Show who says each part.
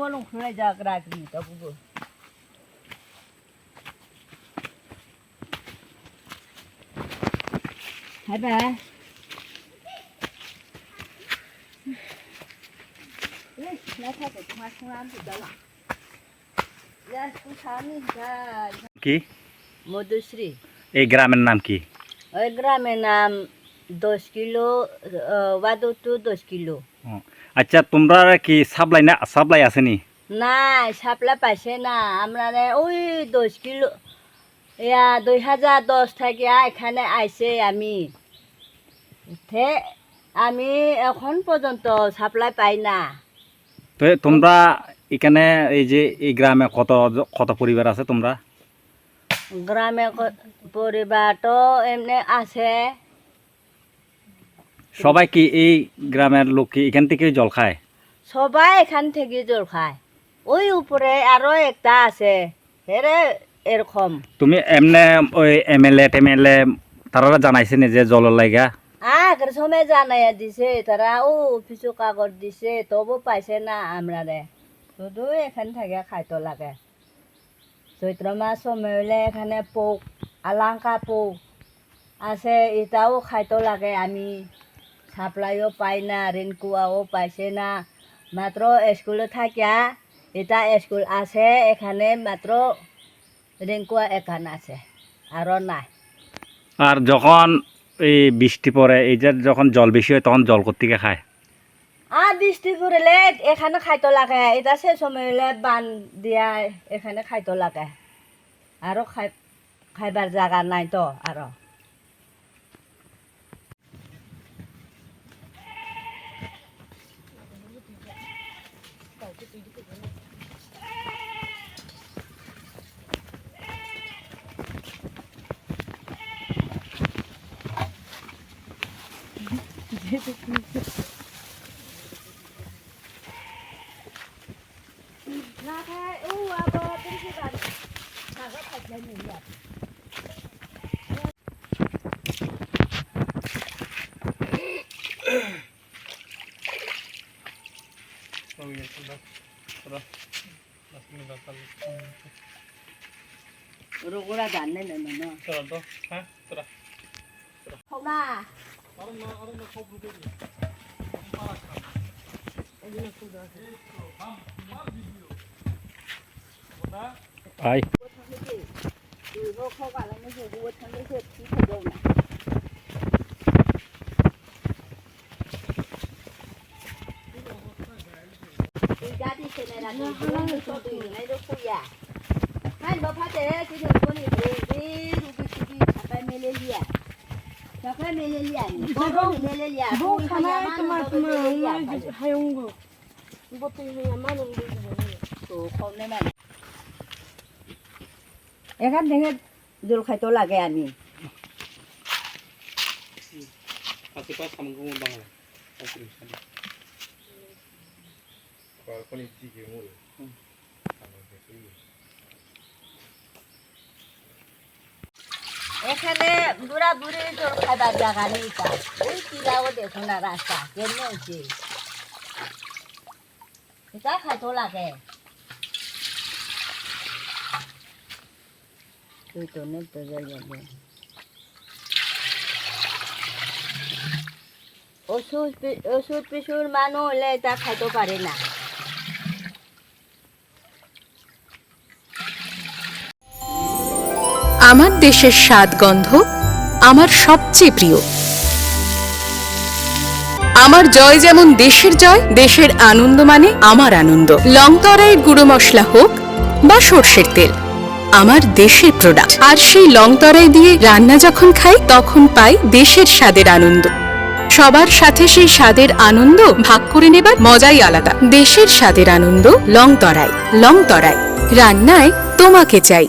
Speaker 1: বলুন খুঁড়ে যাক রাখবি তবু হ্যাঁ বা না থাকে তোমার সঙ্গে আমি দিলাম
Speaker 2: কি
Speaker 1: মধুশ্রী
Speaker 2: এই গ্রামের নাম কি?
Speaker 1: ওই গ্রামের নাম 10 কিলো বাদুটু 10 কিলো।
Speaker 2: আচ্ছা তোমরা কি সাপ্লাই আসেনি?
Speaker 1: না সাপ্লাই পাইছে না আমরা ওই 10 কিলো 2010 থেকে এখানে আইছে আমি এখন পর্যন্ত সাপ্লাই পাই না।
Speaker 2: তো তোমরা এখানে এই যে এই গ্রামে কত পরিবার আছে তোমরা?
Speaker 1: গ্রামে পরিবার তো এমনি আছে।
Speaker 2: সবাই কি এই গ্রামের লোক কি এখান থেকে জল খায়?
Speaker 1: সবাই এখান থেকে জল খায়। ওই উপরে আরো একটা আছে হেরে এরকম।
Speaker 2: তুমি এমনি ওই এমএলএ তারা জানাইছে নি যে জলের লাগা?
Speaker 1: আগের সময় জানাইয়া দিছে তারা কিছু কাগজ দিছে তবু পাইছে না আমরা শুধু এখান থেকে খাইতে লাগে। চৈত্র মাস সময় হলে এখানে পোক আলাঙ্কা পোক আছে এটাও খাইতে লাগে। আমি সাপ্লাইও পাই না রেনকুয়াও পাইছে না। মাত্র স্কুলে থাকিয়া এটা স্কুল আছে এখানে মাত্র রেনকুয়া এখান আছে আরও নাই।
Speaker 2: আর যখন এই বৃষ্টি পড়ে এই যে যখন জল বেশি হয় তখন জল কোত্থেকে খায়?
Speaker 1: আর বৃষ্টি পড়লে এখানে খাইতে লাগে। এটা সে সময় হলে বান দিয়া এখানে খাইতে লাগে। আরো খাইবার জায়গা নাই তো আরো। না খাই আবার প্রিন্সিপাল খাগা খাইলে নেই রোগরা জানে না না চল তো হ্যাঁ তোরা খোলা আর না সব রুকে দিই
Speaker 2: I
Speaker 1: Hai bapak teh kita pun ini rugi sampai melelia. Sampai melelia ni. Borong melelia.
Speaker 3: Bong kami teman-teman hayung go. Bote hayang manung go.
Speaker 1: Tu kau ni mana? Kan dengan jul khaito lagi ani.
Speaker 2: Kasih pas kamu ngomong bang lah. Kasih sana. Kalau kau ni tiga mulu.
Speaker 1: এখানে বুড়া বুড়ি জল খাইবার জায়গা নেই তা ওই টিলাও দেখো না রাস্তা কেমন হচ্ছে এটা খাইতে লাগে তুই তো নেই তো যাবে ওষুধ পিছুর মানুষ হলে এটা খাইতে পারে না।
Speaker 4: আমার দেশের স্বাদ গন্ধ আমার সবচেয়ে প্রিয়। আমার জয় যেমন দেশের জয়, দেশের আনন্দ মানে আমার আনন্দ। লংতরাইয়ের গুঁড়ো মশলা হোক বা সর্ষের তেল, আমার দেশের প্রোডাক্ট। আর সেই লংতরাই দিয়ে রান্না যখন খাই তখন পাই দেশের স্বাদের আনন্দ। সবার সাথে সেই স্বাদের আনন্দ ভাগ করে নেবার মজাই আলাদা। দেশের স্বাদের আনন্দ লংতরাই। লংতরাই রান্নায় তোমাকে চাই।